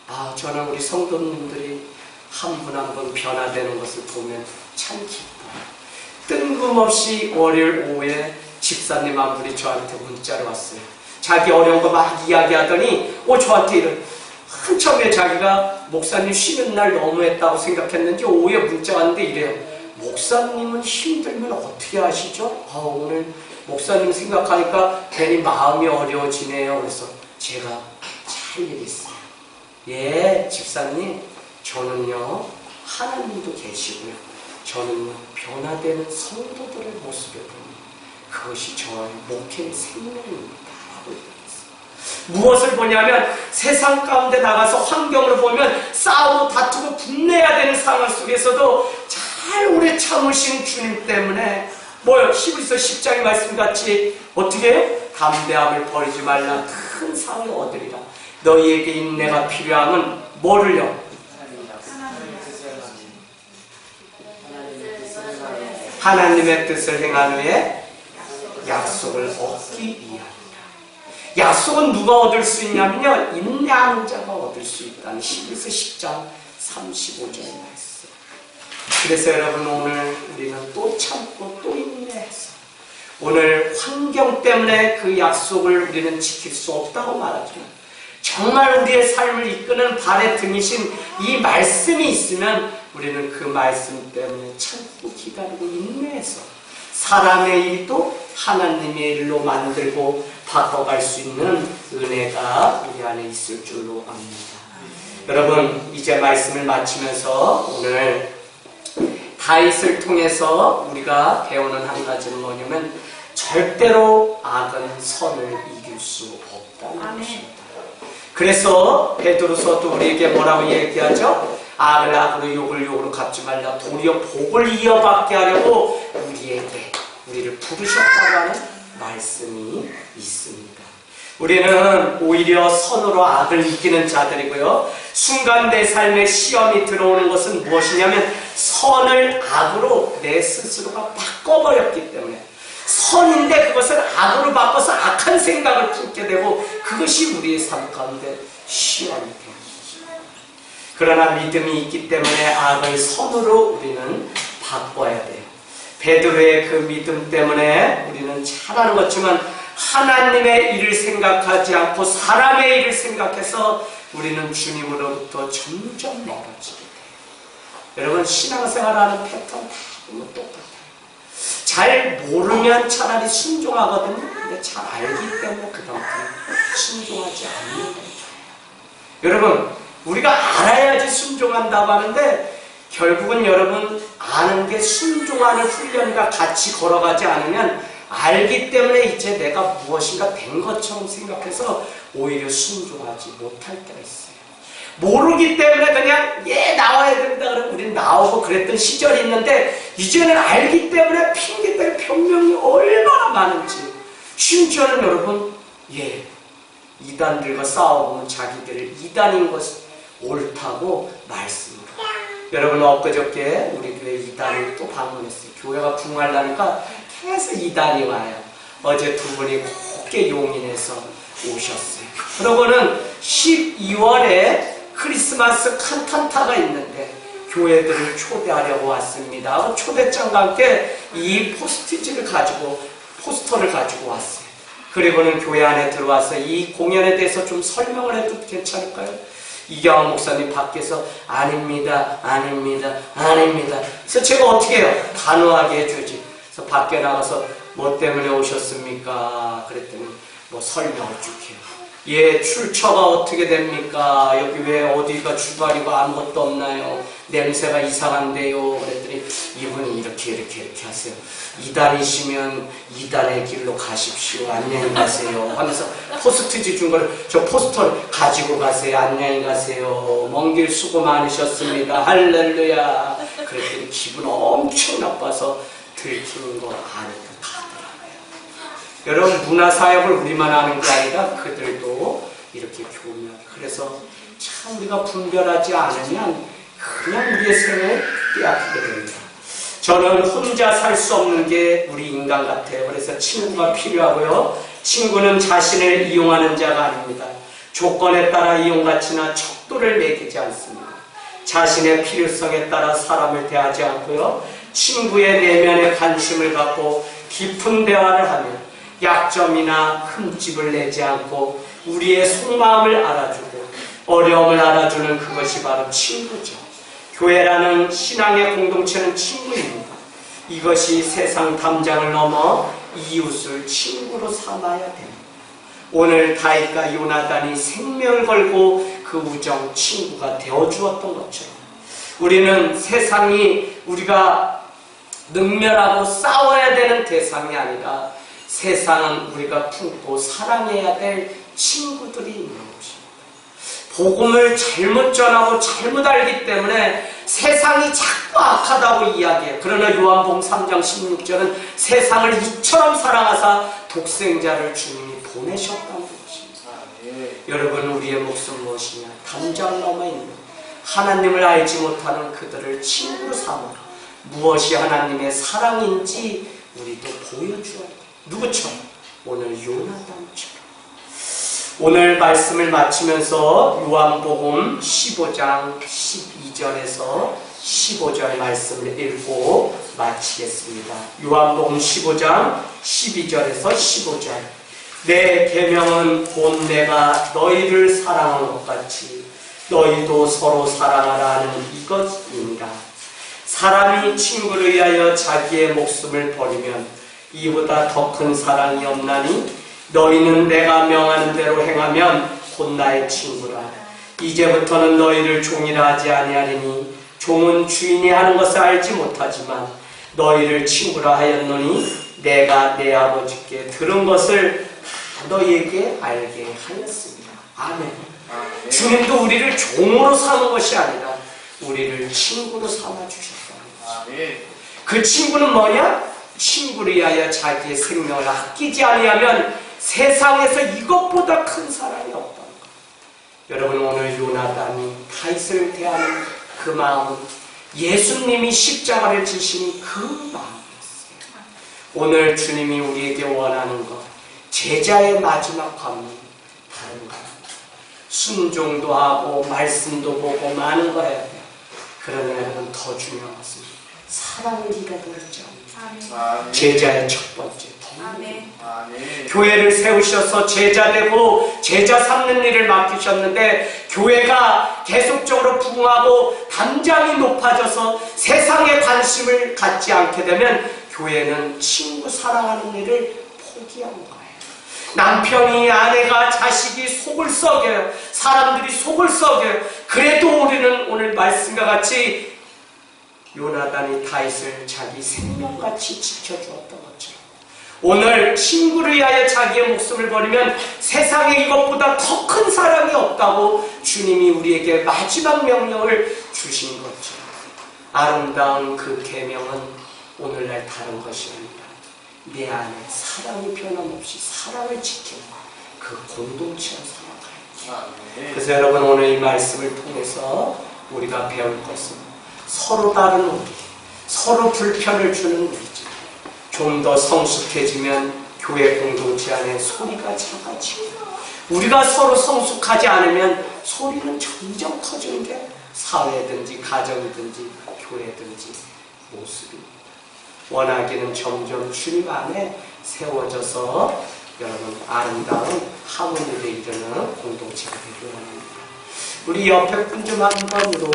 삶입니다. 저는 우리 성도님들이 한 분 한 분 변화되는 것을 보면 참 기뻐요. 뜬금없이 월요일 오후에 집사님 한 분이 저한테 문자로 왔어요. 자기 어려운 거 막 이야기하더니 저한테 이런, 한참에 자기가 목사님 쉬는 날 너무했다고 생각했는지 오후에 문자 왔는데 이래요. 목사님은 힘들면 어떻게 하시죠? 오늘 목사님 생각하니까 괜히 마음이 어려워지네요. 그래서 제가 잘 얘기했어요. 예, 집사님, 저는요 하나님도 계시고요, 저는 변화되는 성도들의 모습을 보니 그것이 저의 목회의 생명입니다 하고 얘기했어요. 무엇을 보냐면 세상 가운데 나가서 환경을 보면 싸우고 다투고 분내야 되는 상황 속에서도 잘 오래 참으신 주님 때문에 히브리서 10장의 말씀같이 어떻게 해요? 담대함을 버리지 말라. 큰 상을 얻으리라. 너희에게 인내가 필요함은 뭐를요? 하나님의 뜻을 행한 후에 약속을 얻기 위함이다. 약속은 누가 얻을 수 있냐면요, 인내하는 자가 얻을 수 있다는 히브리서 10장 35절의 말씀. 그래서 여러분, 오늘 우리는 또 참고 또 인내해서 오늘 환경 때문에 그 약속을 우리는 지킬 수 없다고 말하지만 정말 우리의 삶을 이끄는 발의 등이신 이 말씀이 있으면 우리는 그 말씀 때문에 참고 기다리고 인내해서 사람의 일도 하나님의 일로 만들고 바꿔갈 수 있는 은혜가 우리 안에 있을 줄로 압니다. 여러분, 이제 말씀을 마치면서 오늘 다윗을 통해서 우리가 배우는 한 가지는 뭐냐면 절대로 악은 선을 이길 수 없다는 것입니다. 그래서 베드로서도 우리에게 뭐라고 얘기하죠? 악을 악으로 욕을 욕으로 갚지 말라. 도리어 복을 이어받게 하려고 우리를 부르셨다고 하는 말씀이 있습니다. 우리는 오히려 선으로 악을 이기는 자들이고요, 순간 내 삶에 시험이 들어오는 것은 무엇이냐면 선을 악으로 내 스스로가 바꿔버렸기 때문에, 선인데 그것을 악으로 바꿔서 악한 생각을 품게 되고 그것이 우리의 삶 가운데 시험이 되는 것입니다. 그러나 믿음이 있기 때문에 악을 선으로 우리는 바꿔야 돼요. 베드로의 그 믿음 때문에 우리는 잘 아는 것지만 하나님의 일을 생각하지 않고 사람의 일을 생각해서 우리는 주님으로부터 점점 멀어지게 돼요. 여러분, 신앙생활하는 패턴 다 보면 똑같아요. 잘 모르면 차라리 순종하거든요. 근데 잘 알기 때문에 그다음부터 순종하지 않는 거예요. 여러분, 우리가 알아야지 순종한다고 하는데 결국은 여러분, 아는 게 순종하는 훈련과 같이 걸어가지 않으면 알기 때문에 이제 내가 무엇인가 된 것처럼 생각해서 오히려 순종하지 못할 때가 있어요. 모르기 때문에 그냥 나와야 된다 그러면 우리는 나오고 그랬던 시절이 있는데 이제는 알기 때문에 핑계댈 변명이 얼마나 많은지. 심지어는 여러분, 이단들과 싸워보면 자기들을 이단인 것이 옳다고 말씀을 해요. 여러분, 엊그저께 우리 교회 이단을 또 방문했어요. 교회가 붕하려니까 계속 이단이 와요. 어제 두 분이 곱게 용인해서 오셨어요. 그러고는 12월에 크리스마스 칸탄타가 있는데 교회들을 초대하려고 왔습니다. 초대장과 함께 이 포스터를 가지고 왔어요. 그리고는 교회 안에 들어와서 이 공연에 대해서 좀 설명을 해도 괜찮을까요? 이경환 목사님 밖에서 아닙니다. 그래서 제가 어떻게 해요? 단호하게 해주지. 그래서 밖에 나가서 뭐 때문에 오셨습니까? 그랬더니 설명을 쭉 해요. 예, 출처가 어떻게 됩니까? 여기 왜 어디가 주발이고 아무것도 없나요? 냄새가 이상한데요. 그랬더니 이분이 이렇게 하세요. 이단이시면 이단의 길로 가십시오. 안녕히 가세요. 하면서 포스트지 준 걸 저 포스터를 가지고 가세요. 안녕히 가세요. 먼 길 수고 많으셨습니다. 할렐루야. 그랬더니 기분 엄청 나빠서 들키는 거 아니까 가더라고요. 여러분, 문화사역을 우리만 하는 게 아니라 그들도 이렇게 교묘하게. 그래서 참 우리가 분별하지 않으면 그냥 우리의 생을 빼앗기게 됩니다. 저는 혼자 살 수 없는 게 우리 인간 같아요. 그래서 친구가 필요하고요. 친구는 자신을 이용하는 자가 아닙니다. 조건에 따라 이용가치나 척도를 매기지 않습니다. 자신의 필요성에 따라 사람을 대하지 않고요. 친구의 내면에 관심을 갖고 깊은 대화를 하며 약점이나 흠집을 내지 않고 우리의 속마음을 알아주고 어려움을 알아주는 그것이 바로 친구죠. 교회라는 신앙의 공동체는 친구입니다. 이것이 세상 담장을 넘어 이웃을 친구로 삼아야 됩니다. 오늘 다윗과 요나단이 생명을 걸고 그 우정 친구가 되어주었던 것처럼 우리는 세상이 우리가 능멸하고 싸워야 되는 대상이 아니라 세상은 우리가 품고 사랑해야 될 친구들이 있는 것입니다. 복음을 잘못 전하고 잘못 알기 때문에 세상이 자꾸 악하다고 이야기해요. 그러나 요한복음 3장 16절은 세상을 이처럼 사랑하사 독생자를 주님이 보내셨다는 것입니다. 여러분, 우리의 몫은 무엇이냐? 담장 넘어 있는 하나님을 알지 못하는 그들을 친구로 삼아 무엇이 하나님의 사랑인지 우리도 보여줘야 돼요. 누구처럼? 오늘 요나단처럼. 오늘 말씀을 마치면서 요한복음 15장 12절에서 15절 말씀을 읽고 마치겠습니다. 요한복음 15장 12절에서 15절. 내 계명은 곧 내가 너희를 사랑한 것 같이 너희도 서로 사랑하라 하는 이것입니다. 사람이 친구를 위하여 자기의 목숨을 버리면 이보다 더 큰 사랑이 없나니 너희는 내가 명하는 대로 행하면 곧 나의 친구라. 이제부터는 너희를 종이라 하지 아니하리니 종은 주인이 하는 것을 알지 못하지만 너희를 친구라 하였노니 내가 내 아버지께 들은 것을 다 너희에게 알게 하였습니다. 아멘. 주님도 우리를 종으로 삼은 것이 아니라 우리를 친구로 삼아주셨습니다. 그 친구는 뭐냐? 친구를 위하여 자기의 생명을 아끼지 아니하면 세상에서 이것보다 큰 사랑이 없다는 것. 여러분, 오늘 요나단이 다윗을 대하는 그 마음은 예수님이 십자가를 지시니 그 마음이었어요. 오늘 주님이 우리에게 원하는 것, 제자의 마지막 관문 다른 것. 순종도 하고 말씀도 보고 많은 거 해야 돼요. 그러나 여러분, 더 중요한 것은 사랑을 잃어버리지 않는 제자의 첫 번째. 교회를 세우셔서 제자 되고 제자 삼는 일을 맡기셨는데 교회가 계속적으로 부흥하고 담장이 높아져서 세상에 관심을 갖지 않게 되면 교회는 친구 사랑하는 일을 포기한 거예요. 남편이, 아내가, 자식이 속을 썩여요. 사람들이 속을 썩여요. 그래도 우리는 오늘 말씀과 같이 요나단이 다윗을 자기 생명같이 지켜주었던 것처럼 오늘 친구를 위하여 자기의 목숨을 버리면 세상에 이것보다 더 큰 사랑이 없다고 주님이 우리에게 마지막 명령을 주신 것처럼 아름다운 그 계명은 오늘날 다른 것이 아니라 내 안에 사랑이 변함없이 사랑을 지키는 그 공동체로 살아가야 돼요. 그래서 여러분, 오늘 이 말씀을 통해서 우리가 배울 것은 서로 다른 우리, 서로 불편을 주는 우리지. 좀 더 성숙해지면 교회 공동체 안에 소리가 작아지고 우리가 서로 성숙하지 않으면 소리는 점점 커지는 게 사회든지 가정이든지 교회든지 모습입니다. 원하기는 점점 주님 안에 세워져서 여러분 아름다운 하모니를 이루는 공동체가 되기를 원합니다. 우리 옆에 분 좀 한 번으로